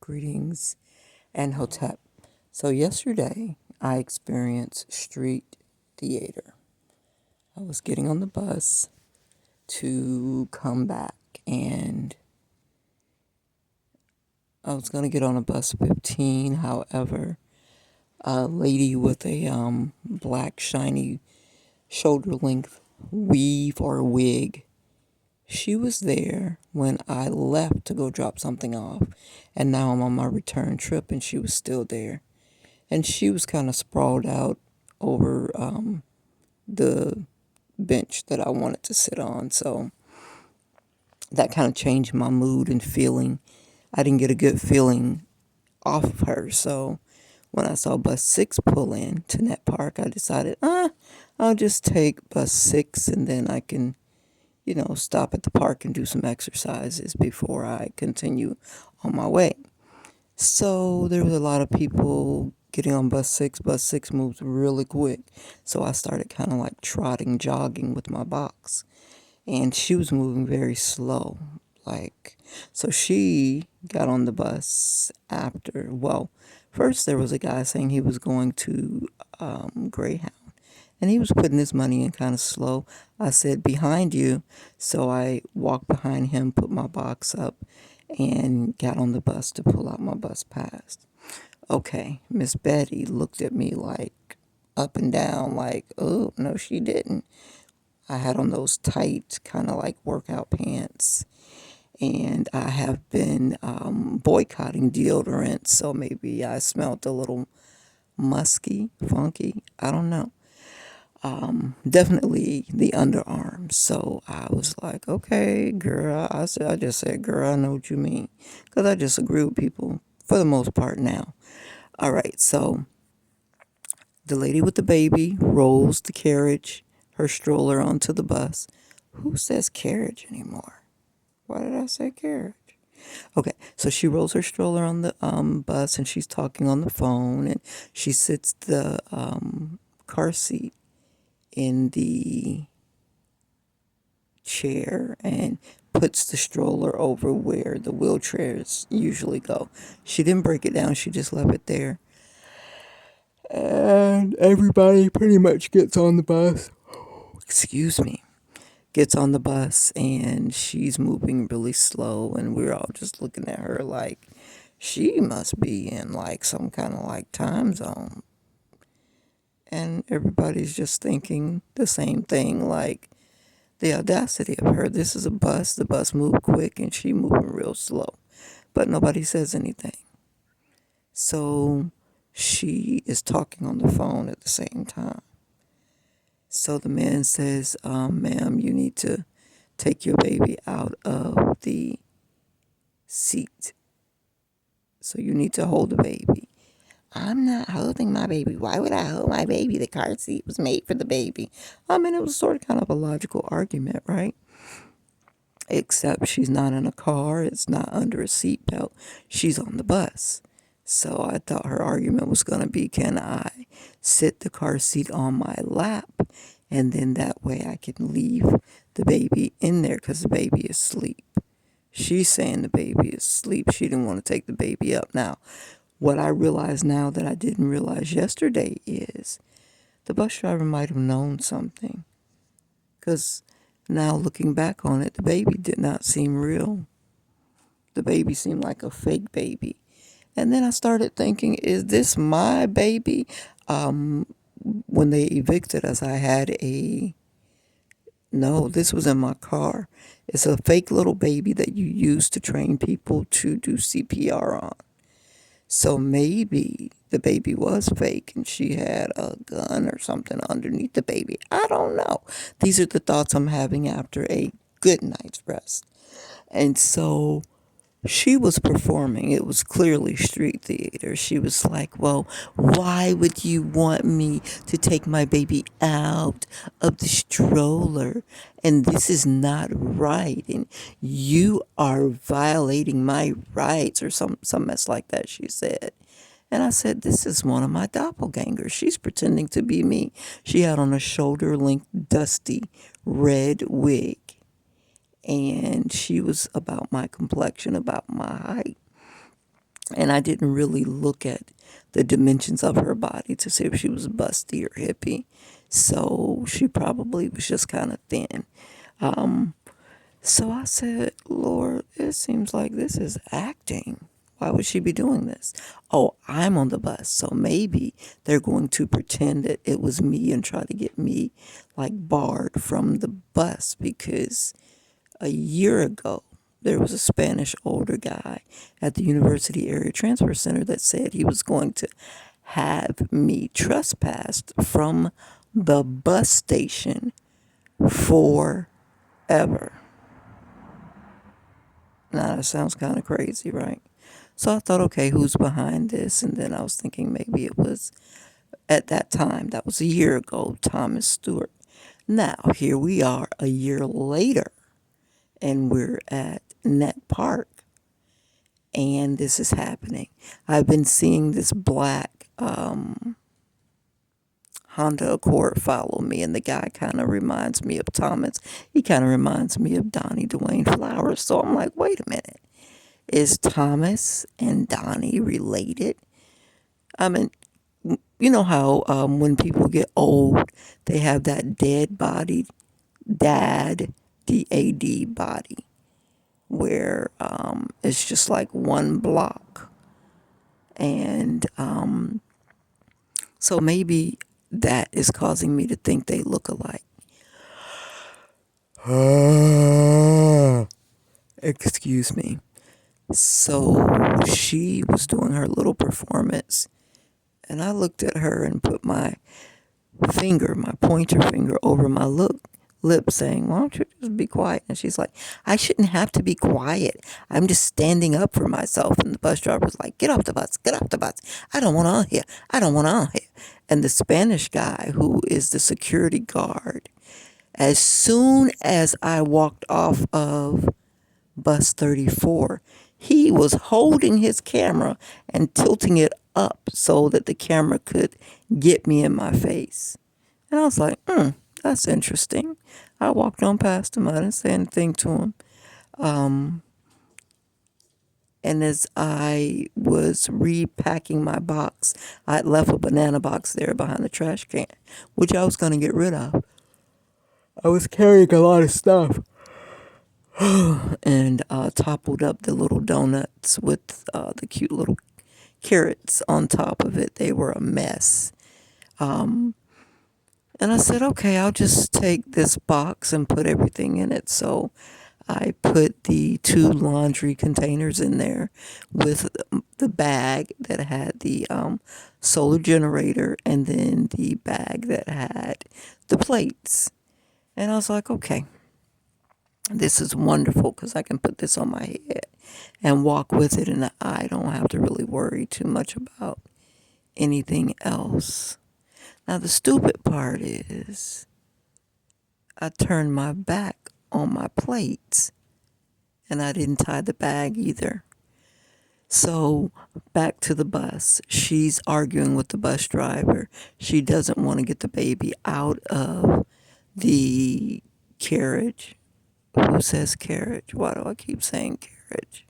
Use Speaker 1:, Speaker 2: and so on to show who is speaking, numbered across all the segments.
Speaker 1: Greetings and Hotep. So, yesterday I experienced street theater. I was getting on the bus to come back, and I was going to get on a bus 15. However, a lady with a black, shiny, shoulder length weave or wig, she was there when I left to go drop something off. And now I'm on my return trip, and she was still there. And she was kind of sprawled out over the bench that I wanted to sit on. So that kind of changed my mood and feeling. I didn't get a good feeling off of her. So when I saw bus 6 pull in to Netpark, I decided, I'll just take bus 6 and then I can, stop at the park and do some exercises before I continue on my way. So there was a lot of people getting on bus 6. Bus 6 moves really quick. So I started kind of like trotting, jogging with my box. And she was moving very slow. So she got on the bus after. Well, first there was a guy saying he was going to Greyhound. And he was putting his money in kind of slow. I said, behind you. So I walked behind him, put my box up, and got on the bus to pull out my bus pass. Okay, Miss Betty looked at me like up and down, like, oh, no, she didn't. I had on those tight, kind of like workout pants. And I have been boycotting deodorant, so maybe I smelled a little musky, funky. I don't know. Definitely the underarms. So I was like, okay, girl. I just said, girl, I know what you mean. Because I just agree with people for the most part now. All right, so the lady with the baby rolls the carriage, her stroller onto the bus. Who says carriage anymore? Why did I say carriage? Okay, so she rolls her stroller on the bus and she's talking on the phone, and she sits the car seat in the chair and puts the stroller over where the wheelchairs usually go. She didn't break it down, she just left it there. And everybody pretty much gets on the bus. Excuse me. Gets on the bus and she's moving really slow, and we're all just looking at her like she must be in like some kind of like time zone. And everybody's just thinking the same thing, like the audacity of her. This is a bus. The bus moved quick and she moving real slow. But nobody says anything. So she is talking on the phone at the same time. So the man says, ma'am, you need to take your baby out of the seat. So you need to hold the baby. I'm not holding my baby. Why would I hold my baby? The car seat was made for the baby. I mean, it was sort of kind of a logical argument, right? Except she's not in a car. It's not under a seatbelt. She's on the bus. So I thought her argument was going to be, can I sit the car seat on my lap? And then that way I can leave the baby in there because the baby is asleep. She's saying the baby is asleep. She didn't want to take the baby up. Now, what I realize now that I didn't realize yesterday is the bus driver might have known something. Because now looking back on it, the baby did not seem real. The baby seemed like a fake baby. And then I started thinking, is this my baby? When they evicted us, no, this was in my car. It's a fake little baby that you use to train people to do CPR on. So maybe the baby was fake and she had a gun or something underneath the baby. I don't know. These are the thoughts I'm having after a good night's rest. And so she was performing. It was clearly street theater. She was like, well, why would you want me to take my baby out of the stroller? And this is not right. And you are violating my rights, or some mess like that, she said. And I said, this is one of my doppelgangers. She's pretending to be me. She had on a shoulder-length, dusty, red wig. And she was about my complexion, about my height. And I didn't really look at the dimensions of her body to see if she was busty or hippie. So she probably was just kind of thin. So I said, Lord, it seems like this is acting. Why would she be doing this? Oh, I'm on the bus. So maybe they're going to pretend that it was me and try to get me like barred from the bus, because a year ago, there was a Spanish older guy at the University Area Transfer Center that said he was going to have me trespassed from the bus station forever. Now, that sounds kind of crazy, right? So I thought, okay, who's behind this? And then I was thinking maybe it was, at that time, that was a year ago, Thomas Stewart. Now, here we are a year later, and we're at Netpark, and this is happening. I've been seeing this black Honda Accord follow me, and the guy kind of reminds me of Thomas. He kind of reminds me of Donnie Dwayne Flowers. So I'm like, wait a minute. Is Thomas and Donnie related? I mean, you know how when people get old, they have that dead body, dad, DAD body, where it's just like one block. And so maybe that is causing me to think they look alike. Excuse me. So she was doing her little performance, and I looked at her and put my finger, my pointer finger, over my lip, saying, why don't you just be quiet? And she's like, I shouldn't have to be quiet. I'm just standing up for myself. And the bus driver was like, get off the bus, get off the bus. I don't want on here. I don't want on here. And the Spanish guy, who is the security guard, as soon as I walked off of bus 34, he was holding his camera and tilting it up so that the camera could get me in my face. And I was like, that's interesting. I walked on past him. I didn't say anything to him. And as I was repacking my box, I had left a banana box there behind the trash can, which I was going to get rid of. I was carrying a lot of stuff and toppled up the little donuts with the cute little carrots on top of it. They were a mess. And I said, okay, I'll just take this box and put everything in it. So I put the 2 laundry containers in there with the bag that had the solar generator, and then the bag that had the plates. And I was like, okay, this is wonderful because I can put this on my head and walk with it, and I don't have to really worry too much about anything else. Now, the stupid part is I turned my back on my plates, and I didn't tie the bag either. So back to the bus. She's arguing with the bus driver. She doesn't want to get the baby out of the carriage. Who says carriage? Why do I keep saying carriage?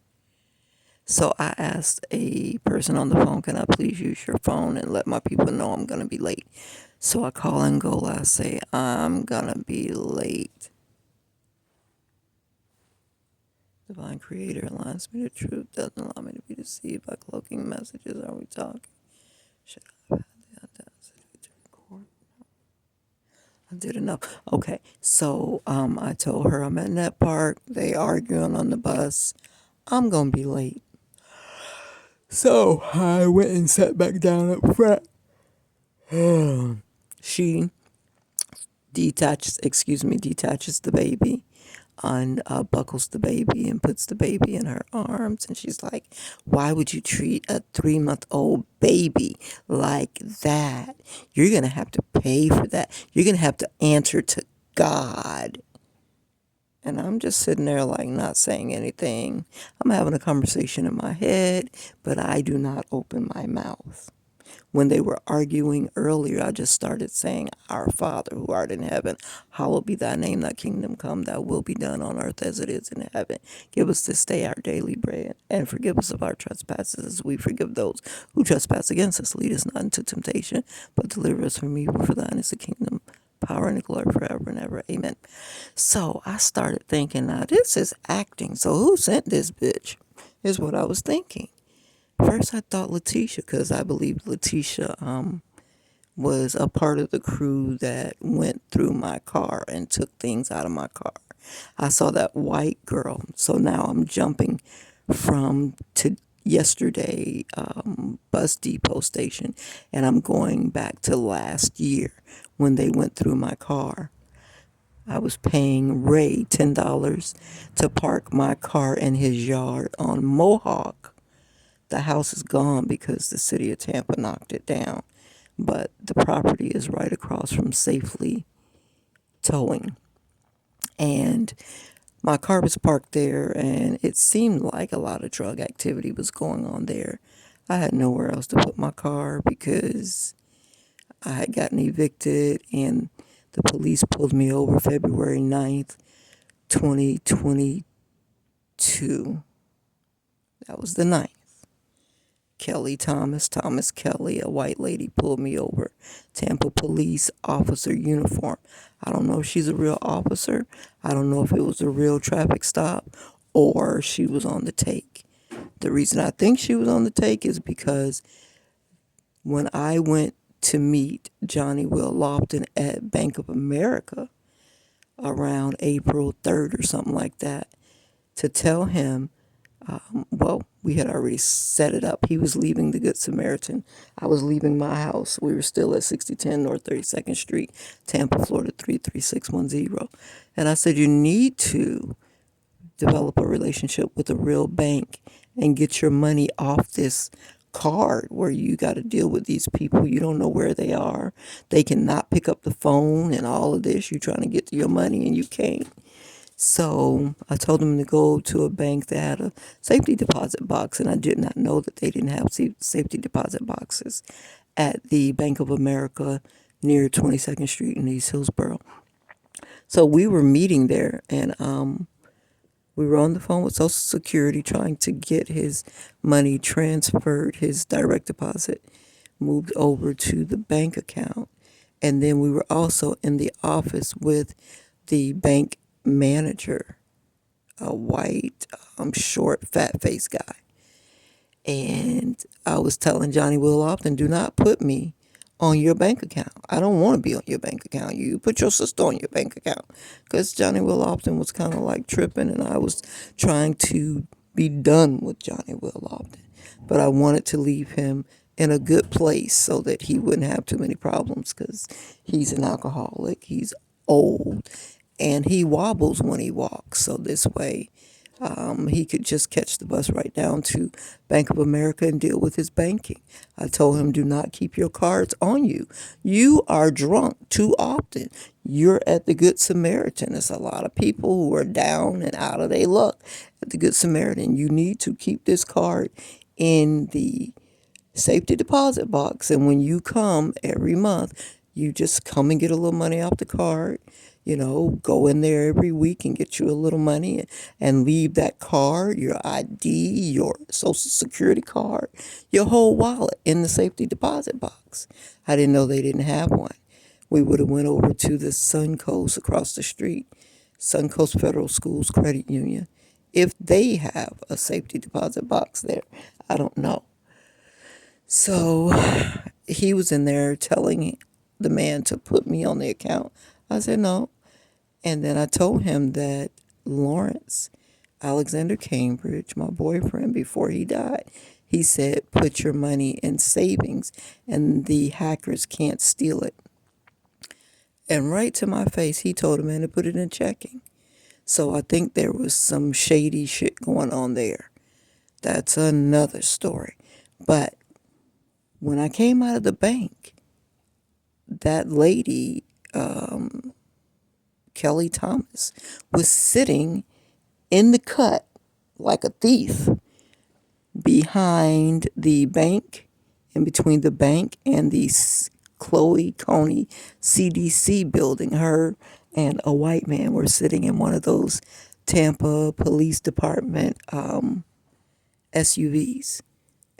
Speaker 1: So I asked a person on the phone, can I please use your phone and let my people know I'm going to be late? So I call Angola. I say, I'm going to be late. Divine Creator aligns me to truth, doesn't allow me to be deceived by cloaking messages. Are we talking? Should I have had the audacity to record? I did enough. Okay, so I told her I'm at Netpark. They arguing on the bus. I'm gonna be late. So I went and sat back down up front. She detaches the baby, unbuckles the baby and puts the baby in her arms. And she's like, why would you treat a 3-month-old baby like that? You're going to have to pay for that. You're going to have to answer to God. And I'm just sitting there like not saying anything. I'm having a conversation in my head, but I do not open my mouth. When they were arguing earlier, I just started saying, Our Father who art in heaven, hallowed be thy name, thy kingdom come, thy will be done on earth as it is in heaven. Give us this day our daily bread, and forgive us of our trespasses as we forgive those who trespass against us. Lead us not into temptation, but deliver us from evil. For thine is the kingdom, power, and the glory forever and ever. Amen. So I started thinking, now this is acting. So who sent this bitch? Is what I was thinking. First, I thought Letitia, because I believe Letitia was a part of the crew that went through my car and took things out of my car. I saw that white girl. So now I'm jumping from to yesterday bus depot station, and I'm going back to last year when they went through my car. I was paying Ray $10 to park my car in his yard on Mohawk. The house is gone because the city of Tampa knocked it down, but the property is right across from Safely Towing. And my car was parked there, and it seemed like a lot of drug activity was going on there. I had nowhere else to put my car because I had gotten evicted, and the police pulled me over February 9th, 2022. That was the 9th. Thomas Kelly, a white lady, pulled me over. Tampa police officer uniform. I don't know if she's a real officer. I don't know if it was a real traffic stop or she was on the take. The reason I think she was on the take is because when I went to meet Johnny Will Lofton at Bank of America around April 3rd or something like that, to tell him, well, we had already set it up. He was leaving the Good Samaritan. I was leaving my house. We were still at 6010 North 32nd Street, Tampa, Florida 33610. And I said, you need to develop a relationship with a real bank and get your money off this card where you got to deal with these people. You don't know where they are. They cannot pick up the phone and all of this. You're trying to get to your money and you can't. So I told him to go to a bank that had a safety deposit box, and I did not know that they didn't have safety deposit boxes at the Bank of America near 22nd Street in East Hillsborough. So we were meeting there, and we were on the phone with Social Security trying to get his money transferred, his direct deposit moved over to the bank account. And then we were also in the office with the bank manager, a white, short, fat-faced guy. And I was telling Johnny Will Lofton, do not put me on your bank account. I don't want to be on your bank account. You put your sister on your bank account. Because Johnny Will Lofton was kind of like tripping, and I was trying to be done with Johnny Will Lofton. But I wanted to leave him in a good place so that he wouldn't have too many problems because he's an alcoholic. He's old, and he wobbles when he walks. So this way, he could just catch the bus right down to Bank of America and deal with his banking. I told him, do not keep your cards on you. You are drunk too often. You're at the Good Samaritan. There's a lot of people who are down and out of their luck at the Good Samaritan. You need to keep this card in the safety deposit box. And when you come every month, you just come and get a little money off the card. Go in there every week and get you a little money and leave that card, your ID, your social security card, your whole wallet in the safety deposit box. I didn't know they didn't have one. We would have went over to the Suncoast across the street, Suncoast Federal Schools Credit Union. If they have a safety deposit box there, I don't know. So he was in there telling the man to put me on the account. I said, no. And then I told him that Lawrence Alexander Cambridge, my boyfriend, before he died, he said, put your money in savings and the hackers can't steal it. And right to my face, he told the man to put it in checking. So I think there was some shady shit going on there. That's another story. But when I came out of the bank, that lady, Kelly Thomas, was sitting in the cut like a thief behind the bank in between the bank and the Chloe Coney CDC building. Her and a white man were sitting in one of those Tampa Police Department SUVs.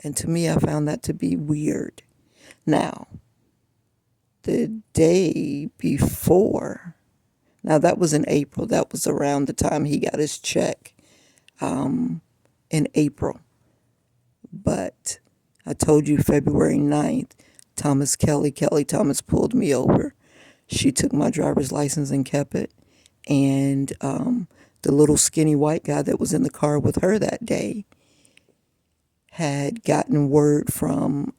Speaker 1: And to me, I found that to be weird. Now, the day before, now that was in April. That was around the time he got his check in April. But I told you February 9th, Kelly Thomas pulled me over. She took my driver's license and kept it. And the little skinny white guy that was in the car with her that day had gotten word from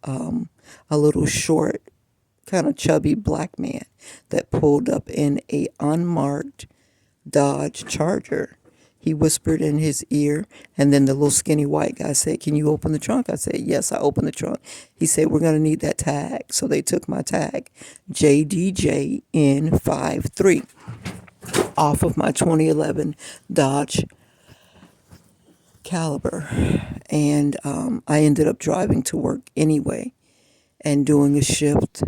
Speaker 1: a little short, kind of chubby black man that pulled up in a unmarked Dodge Charger. He whispered in his ear, and then the little skinny white guy said, "Can you open the trunk?" I said, "Yes." I opened the trunk. He said, "We're going to need that tag." So they took my tag, JDJN53, off of my 2011 Dodge Caliber. And I ended up driving to work anyway and doing a shift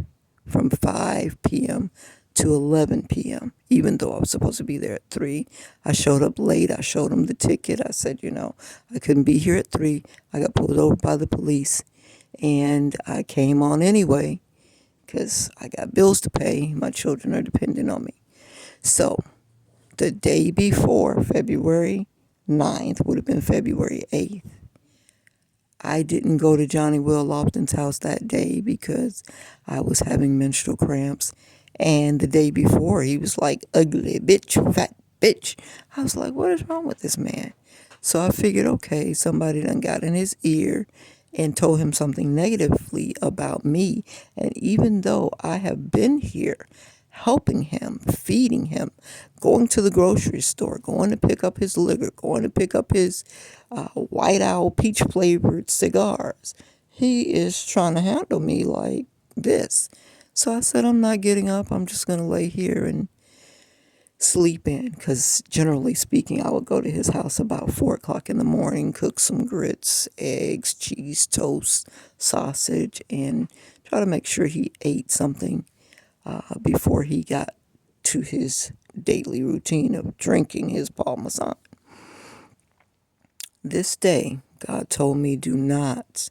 Speaker 1: from 5 p.m. to 11 p.m., even though I was supposed to be there at 3. I showed up late. I showed them the ticket. I said, I couldn't be here at 3. I got pulled over by the police, and I came on anyway because I got bills to pay. My children are dependent on me. So the day before, February 9th, would have been February 8th, I didn't go to Johnny Will Lofton's house that day because I was having menstrual cramps. And the day before, he was like, "Ugly bitch, fat bitch." I was like, what is wrong with this man? So I figured, okay, somebody done got in his ear and told him something negatively about me. And even though I have been here helping him, feeding him, going to the grocery store, going to pick up his liquor, going to pick up his White Owl peach flavored cigars, he is trying to handle me like this. So I said, I'm not getting up. I'm just going to lay here and sleep in, because generally speaking, I would go to his house about 4 o'clock in the morning, cook some grits, eggs, cheese, toast, sausage, and try to make sure he ate something before he got to his daily routine of drinking his Parmesan. This day, God told me, do not.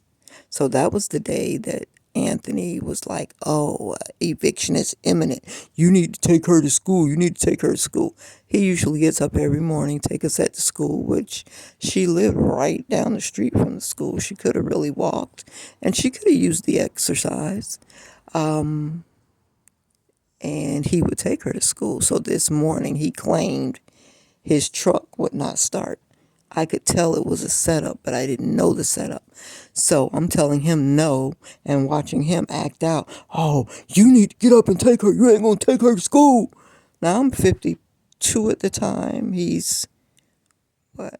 Speaker 1: So that was the day that Anthony was like, "Oh, eviction is imminent. You need to take her to school. You need to take her to school." He usually gets up every morning, take us at the school, which she lived right down the street from the school. She could have really walked, and she could have used the exercise. And he would take her to school. So this morning he claimed his truck would not start. I could tell it was a setup, but I didn't know the setup. So I'm telling him no and watching him act out. "Oh, you need to get up and take her. You ain't going to take her to school." Now I'm 52 at the time. He's 5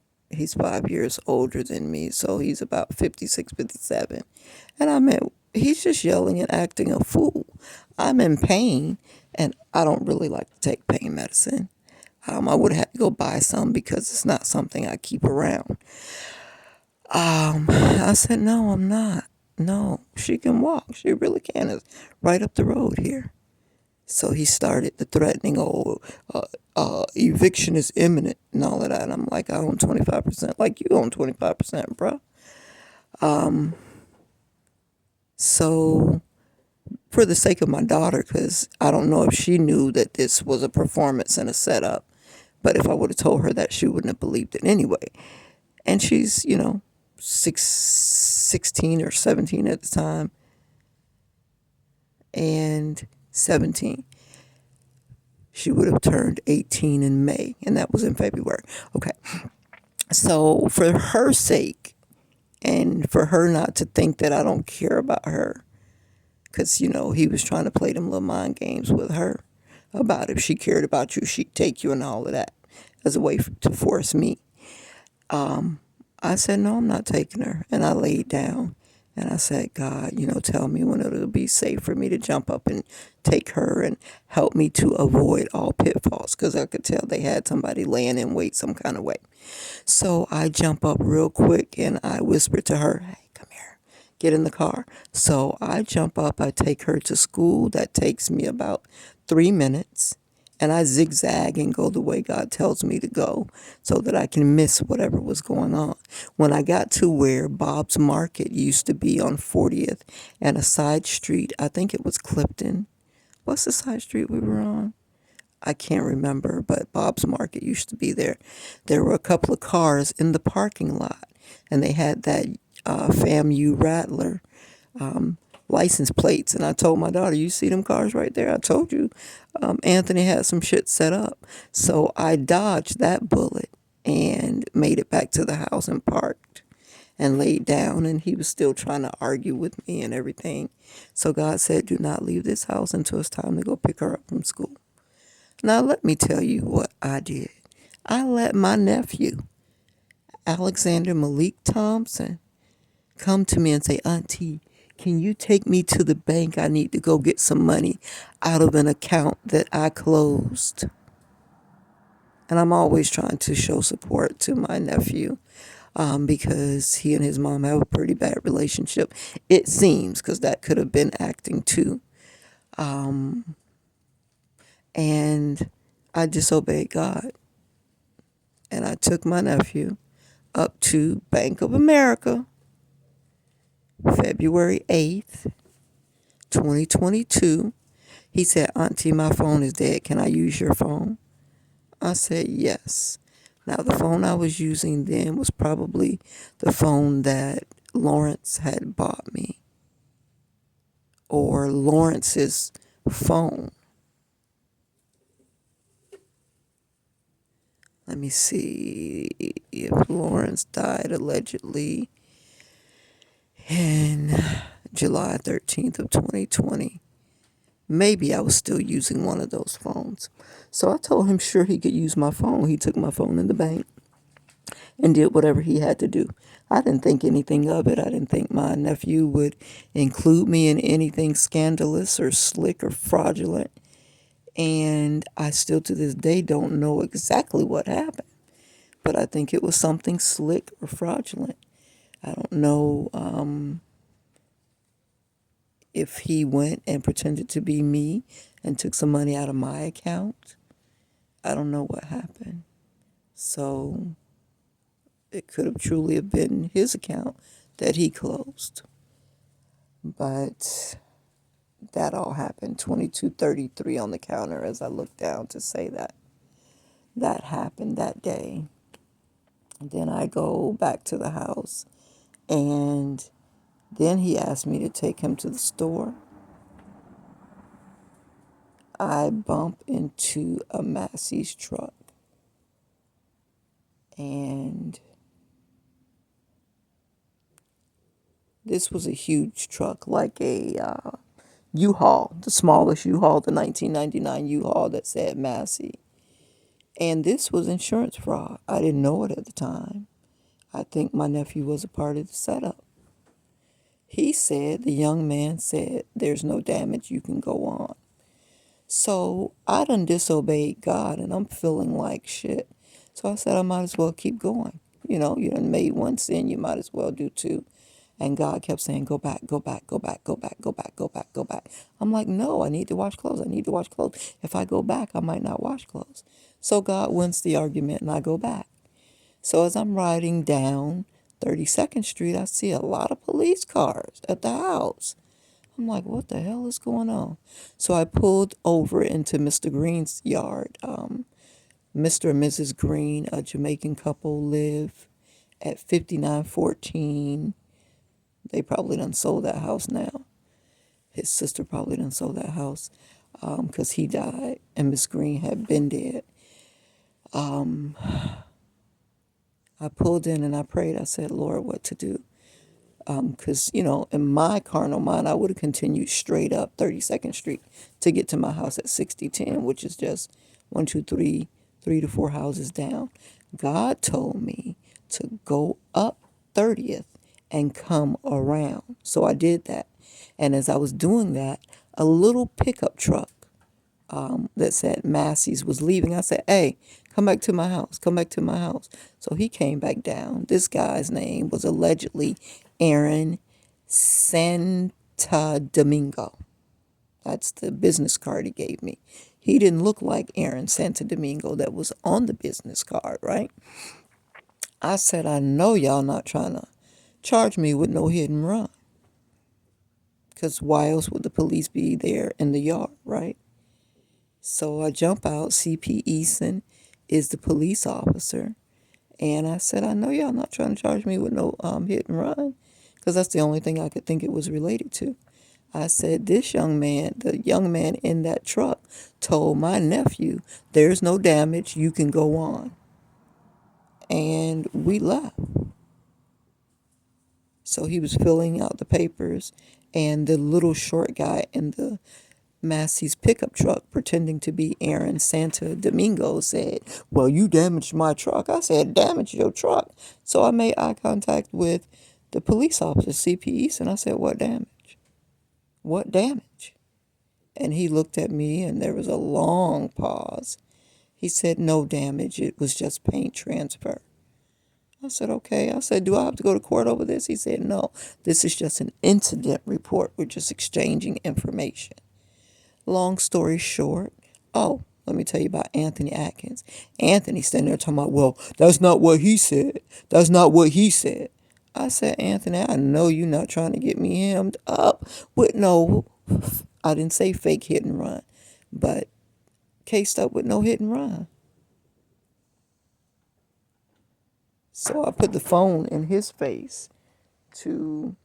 Speaker 1: years older than me. So he's about 56, 57. And I mean, he's just yelling and acting a fool. I'm in pain, and I don't really like to take pain medicine. I would have to go buy some because it's not something I keep around. I said, "No, I'm not. No, she can walk. She really can. It's right up the road here." So he started the threatening, "Oh, eviction is imminent," and all of that. And I'm like, "I own 25%. Like you own 25%, bro." So for the sake of my daughter, because I don't know if she knew that this was a performance and a setup, but if I would have told her that, she wouldn't have believed it anyway. And she's, 16 or 17 at the time, and 17. She would have turned 18 in May, and that was in February. Okay. So for her sake, and for her not to think that I don't care about her, because, he was trying to play them little mind games with her about if she cared about you, she'd take you and all of that as a way to force me. I said, "No, I'm not taking her." And I laid down and I said, "God, tell me when it'll be safe for me to jump up and take her and help me to avoid all pitfalls," because I could tell they had somebody laying in wait some kind of way. So I jump up real quick and I whispered to her, "Hey, come here. get in the car. So I jump up, I take her to school. That takes me about 3 minutes. And I zigzag and go the way God tells me to go so that I can miss whatever was going on. When I got to where Bob's Market used to be on 40th and a side street, I think it was Clifton. What's the side street we were on? I can't remember, but Bob's Market used to be there. There were a couple of cars in the parking lot, and they had that FAMU Rattler license plates. And I told my daughter, you see them cars right there? I told you Anthony had some shit set up. So I dodged that bullet and made it back to the house and parked and laid down. And he was still trying to argue with me and everything. So God said, do not leave this house until it's time to go pick her up from school. Now, let me tell you what I did. I let my nephew, Alexander Malik Thompson, come to me and say, Auntie, can you take me to the bank? I need to go get some money out of an account that I closed. And I'm always trying to show support to my nephew because he and his mom have a pretty bad relationship. It seems, because that could have been acting too. And I disobeyed God. And I took my nephew up to Bank of America, February 8th, 2022. He said, Auntie, my phone is dead. Can I use your phone? I said, yes. Now, the phone I was using then was probably the phone that Lawrence had bought me, or Lawrence's phone. Let me see if Lawrence died allegedly in July 13th of 2020. Maybe I was still using one of those phones. So I told him sure he could use my phone. He took my phone in the bank and did whatever he had to do. I didn't think anything of it. I didn't think my nephew would include me in anything scandalous or slick or fraudulent. And I still to this day don't know exactly what happened. But I think it was something slick or fraudulent. I don't know if he went and pretended to be me and took some money out of my account. I don't know what happened. So it could have truly have been his account that he closed. But that all happened 22:33 on the counter as I looked down to say that that happened that day. Then I go back to the house, and then he asked me to take him to the store. I bump into a Massey's truck, and this was a huge truck, like a U-Haul, the smallest U-Haul, the 1999 U-Haul that said Massey. And this was insurance fraud. I didn't know it at the time. I think my nephew was a part of the setup. He said, the young man said, there's no damage, you can go on. So I done disobeyed God and I'm feeling like shit. So I said I might as well keep going. You know, you done made one sin, you might as well do two. And God kept saying, go back, go back, go back, go back, go back, go back, go back. I'm like, no, I need to wash clothes. I need to wash clothes. If I go back, I might not wash clothes. So God wins the argument and I go back. So as I'm riding down 32nd Street, I see a lot of police cars at the house. I'm like, what the hell is going on? So I pulled over into Mr. Green's yard. Mr. and Mrs. Green, a Jamaican couple, live at 5914. They probably done sold that house now. His sister probably done sold that house because he died and Miss Green had been dead. I pulled in and I prayed. I said, Lord, what to do? Because, you know, in my carnal mind, I would have continued straight up 32nd Street to get to my house at 6010, which is just 1, 2, 3, 3 to 4 houses down. God told me to go up 30th and come around. So I did that. And as I was doing that, a little pickup truck that said Massey's was leaving. I said, hey, come back to my house. Come back to my house. So he came back down. This guy's name was allegedly Aaron Santa Domingo. That's the business card he gave me. He didn't look like Aaron Santa Domingo that was on the business card, right? I said, I know y'all not trying to charge me with no hit and run. Because why else would the police be there in the yard, right? So I jump out. CP Eason is the police officer. And I said, I know y'all not trying to charge me with no hit and run. Because that's the only thing I could think it was related to. I said, this young man, the young man in that truck, told my nephew, there's no damage, you can go on. And we left. So he was filling out the papers, and the little short guy in the Massey's pickup truck, pretending to be Aaron Santa Domingo, said, well, you damaged my truck. I said, damaged your truck. So I made eye contact with the police officer, CP East, and I said, what damage? What damage? And he looked at me, and there was a long pause. He said, no damage. It was just paint transfer. I said, okay. I said, do I have to go to court over this? He said, no. This is just an incident report. We're just exchanging information. Long story short, oh, let me tell you about Anthony Atkins. Anthony standing there talking about, well, that's not what he said. That's not what he said. I said, Anthony, I know you're not trying to get me hemmed up with no, I didn't say fake hit and run, but cased up with no hit and run. So I put the phone in his face to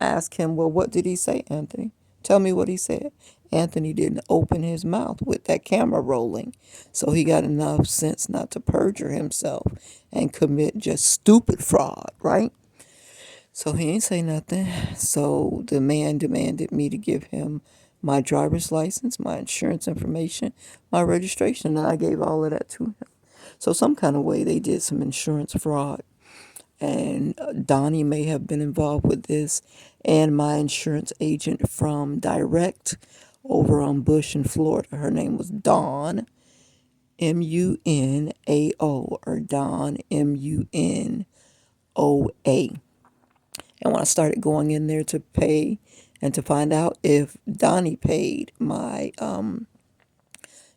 Speaker 1: ask him, well, what did he say, Anthony? Tell me what he said. Anthony didn't open his mouth with that camera rolling, so he got enough sense not to perjure himself and commit just stupid fraud, right? So he ain't say nothing. So the man demanded me to give him my driver's license, my insurance information, my registration, and I gave all of that to him. So some kind of way they did some insurance fraud. And Donnie may have been involved with this, and my insurance agent from Direct over on Bush in Florida. Her name was Dawn, Munao, or Dawn, Munoa. And when I started going in there to pay and to find out if Donnie paid my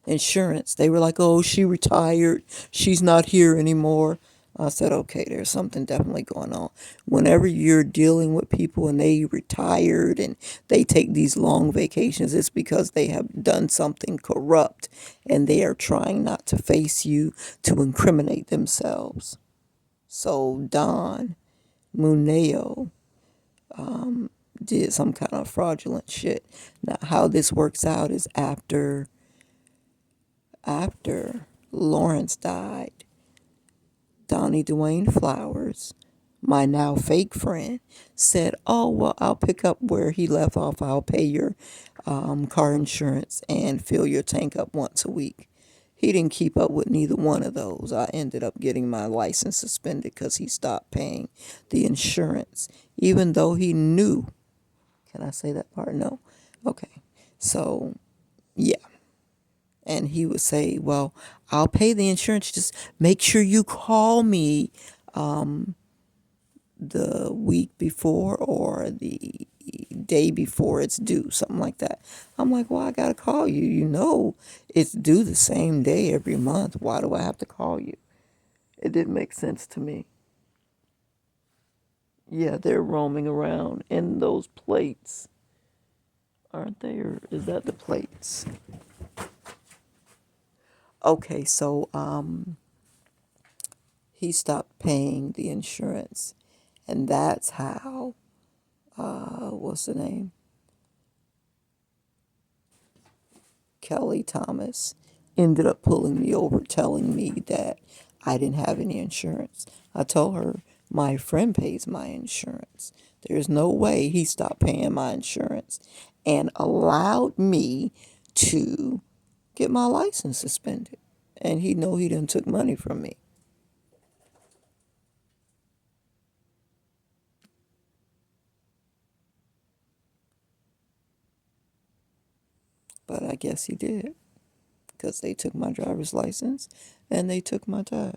Speaker 1: insurance, they were like, oh, she retired. She's not here anymore. I said, okay, there's something definitely going on. Whenever you're dealing with people and they retired and they take these long vacations, it's because they have done something corrupt and they are trying not to face you to incriminate themselves. So Don Muneo did some kind of fraudulent shit. Now, how this works out is after Lawrence died, Donnie Dwayne Flowers, my now fake friend, said, oh, well, I'll pick up where he left off. I'll pay your car insurance and fill your tank up once a week. He didn't keep up with neither one of those. I ended up getting my license suspended because he stopped paying the insurance, even though he knew. Can I say that part? No. Okay. So, yeah. And he would say, well, I'll pay the insurance. Just make sure you call me the week before or the day before it's due, something like that. I'm like, well, I got to call you. You know it's due the same day every month. Why do I have to call you? It didn't make sense to me. Yeah, they're roaming around in those plates, aren't they? Or is that the plates? Okay, so he stopped paying the insurance, and that's how what's the name, Kelly Thomas, ended up pulling me over, telling me that I didn't have any insurance. I told her my friend pays my insurance. There's no way he stopped paying my insurance and allowed me to get my license suspended, and he know he done took money from me. But I guess he did, because they took my driver's license and they took my tag.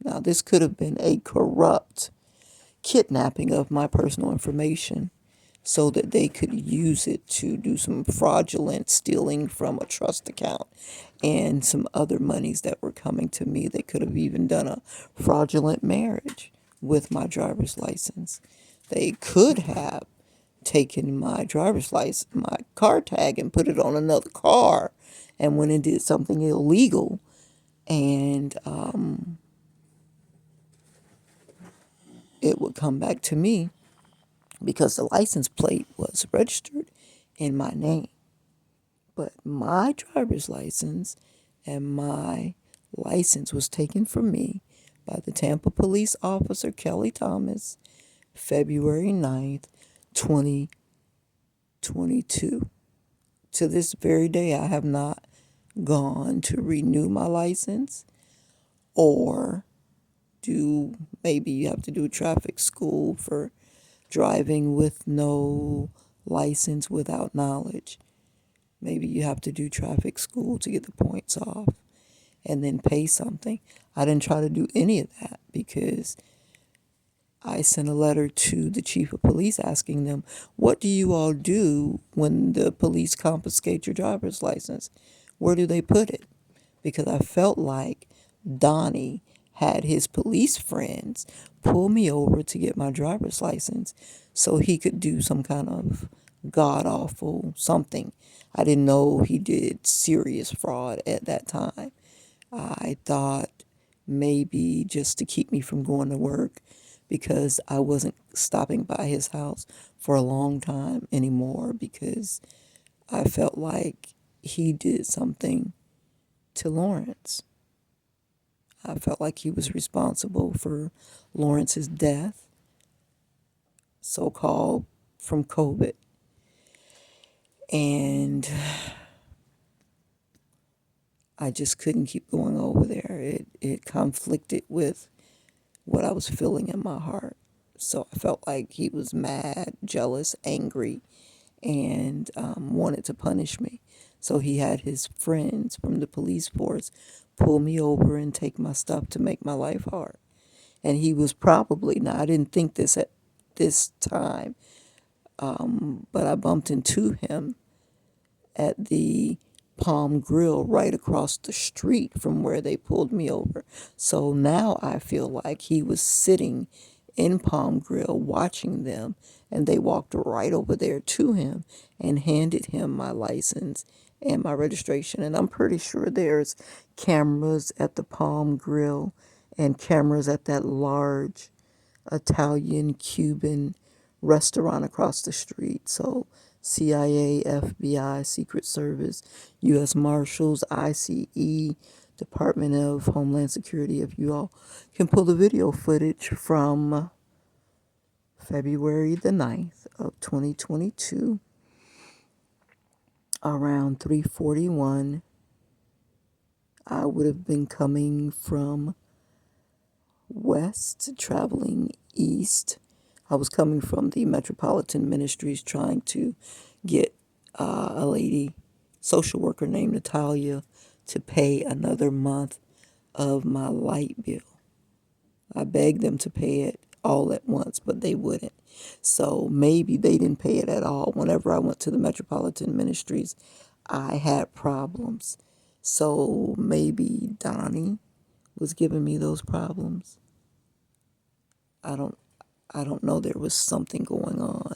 Speaker 1: Now, this could have been a corrupt kidnapping of my personal information so that they could use it to do some fraudulent stealing from a trust account and some other monies that were coming to me. They could have even done a fraudulent marriage with my driver's license. They could have taken my driver's license, my car tag, and put it on another car and went and did something illegal. And it would come back to me because the license plate was registered in my name. But my driver's license and my license was taken from me by the Tampa police officer Kelly Thomas, February 9th, 2022. To this very day, I have not gone to renew my license or do, maybe you have to do traffic school for driving with no license without knowledge. Maybe you have to do traffic school to get the points off and then pay something. I didn't try to do any of that because I sent a letter to the chief of police asking them, what do you all do when the police confiscate your driver's license? Where do they put it? Because I felt like Donnie had his police friends pull me over to get my driver's license so he could do some kind of god awful something. I didn't know he did serious fraud at that time. I thought maybe just to keep me from going to work because I wasn't stopping by his house for a long time anymore because I felt like he did something to Lawrence. I felt like he was responsible for Lawrence's death, so-called from COVID. And I just couldn't keep going over there. It conflicted with what I was feeling in my heart. So I felt like he was mad, jealous, angry, and wanted to punish me. So he had his friends from the police force pull me over and take my stuff to make my life hard. And he was probably, now I didn't think this at this time, but I bumped into him at the Palm Grill right across the street from where they pulled me over. So now I feel like he was sitting in Palm Grill watching them, and they walked right over there to him and handed him my license and my registration. And I'm pretty sure there's cameras at the Palm Grill and cameras at that large Italian Cuban restaurant across the street. So CIA, FBI, Secret Service, U.S. Marshals, ICE, Department of Homeland Security, if you all can pull the video footage from February the 9th of 2022, around 3:41, I would have been coming from west, traveling east. I was coming from the Metropolitan Ministries trying to get a lady, social worker named Natalia, to pay another month of my light bill. I begged them to pay it all at once, but they wouldn't. So maybe they didn't pay it at all. Whenever I went to the Metropolitan Ministries, I had problems. So maybe Donnie was giving me those problems. I don't know. There was something going on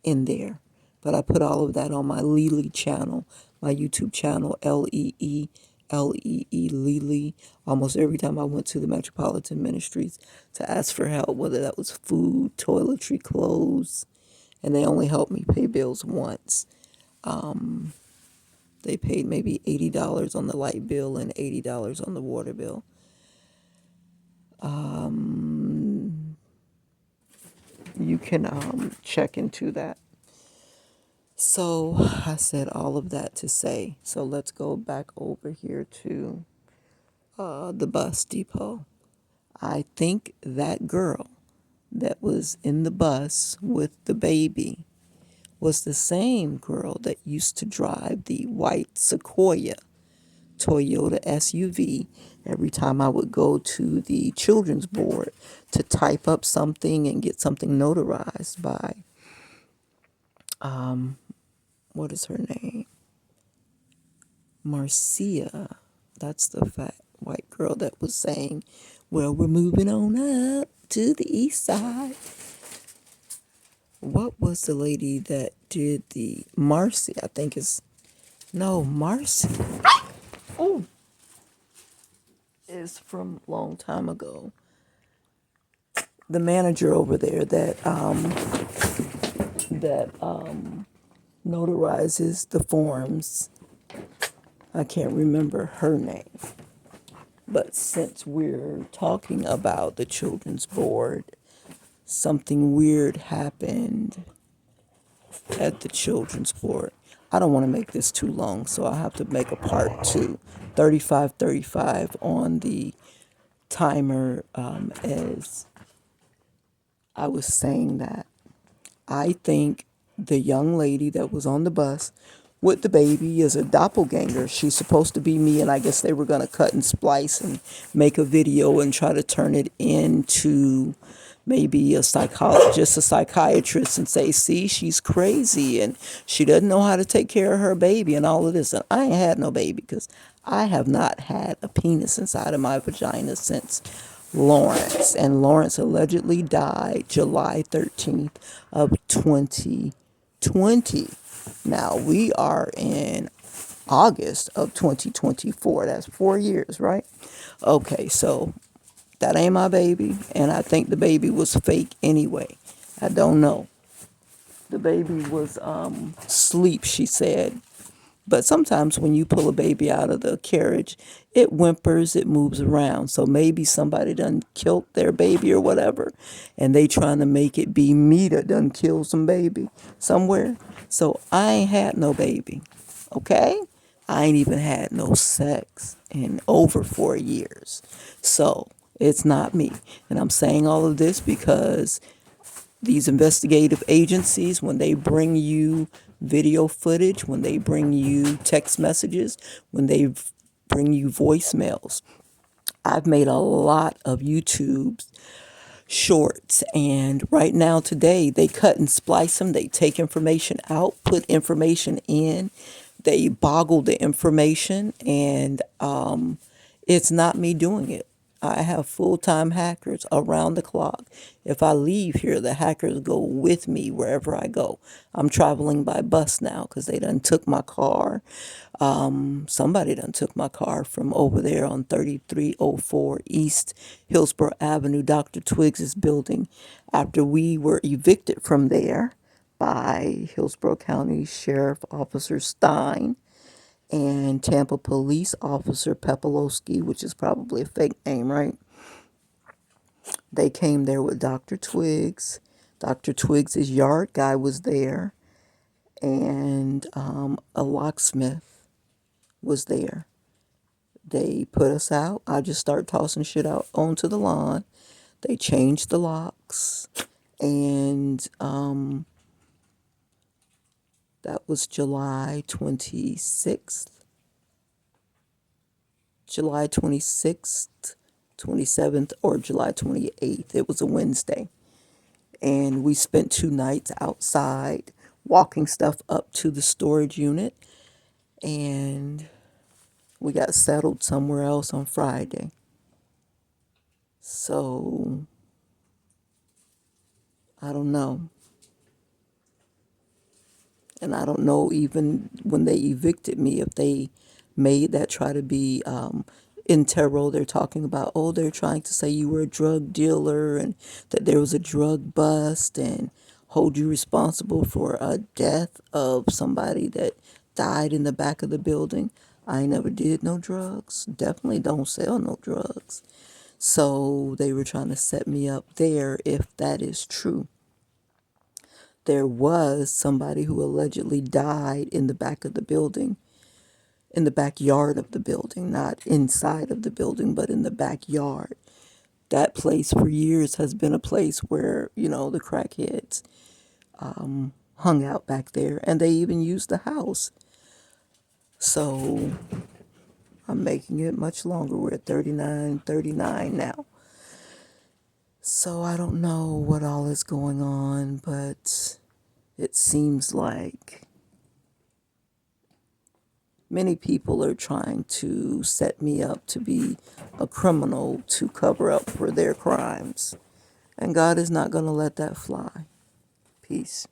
Speaker 1: in there. But I put all of that on my Lily channel, my YouTube channel, Leelee, Lily. Almost every time I went to the Metropolitan Ministries to ask for help, whether that was food, toiletry, clothes, and they only helped me pay bills once. They paid maybe $80 on the light bill and $80 on the water bill. You can check into that. So I said all of that to say, so let's go back over here to the bus depot. I think that girl that was in the bus with the baby was the same girl that used to drive the white Sequoia Toyota SUV every time I would go to the children's board to type up something and get something notarized by, what is her name? Marcia. That's the fat white girl that was saying, well, we're moving on up to the east side. What was the lady that did the Marcy? I think is no Marcy. Oh, is from a long time ago. The manager over there that notarizes the forms. I can't remember her name. But since we're talking about the children's board, something weird happened at the children's board. I don't want to make this too long, so I'll have to make a part two. 35:35 on the timer, as I was saying that. I think the young lady that was on the bus with the baby is a doppelganger. She's supposed to be me, and I guess they were going to cut and splice and make a video and try to turn it into maybe a psychologist, a psychiatrist, and say, see, she's crazy and she doesn't know how to take care of her baby and all of this. And I ain't had no baby because I have not had a penis inside of my vagina since Lawrence. And Lawrence allegedly died July 13th of 2020. Now we are in August of 2024. That's 4 years, right? Okay, so that ain't my baby, and I think the baby was fake anyway. I don't know. The baby was asleep, she said. But sometimes when you pull a baby out of the carriage, it whimpers, it moves around. So maybe somebody done killed their baby or whatever, and they trying to make it be me that done killed some baby somewhere. So I ain't had no baby, okay? I ain't even had no sex in over 4 years. So it's not me. And I'm saying all of this because these investigative agencies, when they bring you video footage, when they bring you text messages, when they bring you voicemails, I've made a lot of YouTube shorts, and right now today they cut and splice them. They take information out, put information in, they boggle the information, and it's not me doing it. I have full-time hackers around the clock. If I leave here, the hackers go with me wherever I go. I'm traveling by bus now because they done took my car. Somebody done took my car from over there on 3304 East Hillsborough Avenue, Dr. Twiggs's building, after we were evicted from there by Hillsborough County Sheriff Officer Stein and Tampa Police Officer Pepolowski, which is probably a fake name, right? They came there with Dr. Twiggs. Dr. Twiggs's yard guy was there, and a locksmith was there. They put us out. I just start tossing shit out onto the lawn. They changed the locks, and that was July 26th. July 26th, 27th, or July 28th. It was a Wednesday. And we spent 2 nights outside walking stuff up to the storage unit. And we got settled somewhere else on Friday. So, I don't know. And I don't know even when they evicted me if they made that try to be in tarot. They're talking about, oh, they're trying to say you were a drug dealer and that there was a drug bust and hold you responsible for a death of somebody that died in the back of the building. I never did no drugs. Definitely don't sell no drugs. So they were trying to set me up there if that is true. There was somebody who allegedly died in the back of the building, in the backyard of the building, not inside of the building, but in the backyard. That place for years has been a place where, the crackheads hung out back there, and they even used the house. So I'm making it much longer. We're at 39 now. So I don't know what all is going on, but it seems like many people are trying to set me up to be a criminal to cover up for their crimes. And God is not going to let that fly. Peace.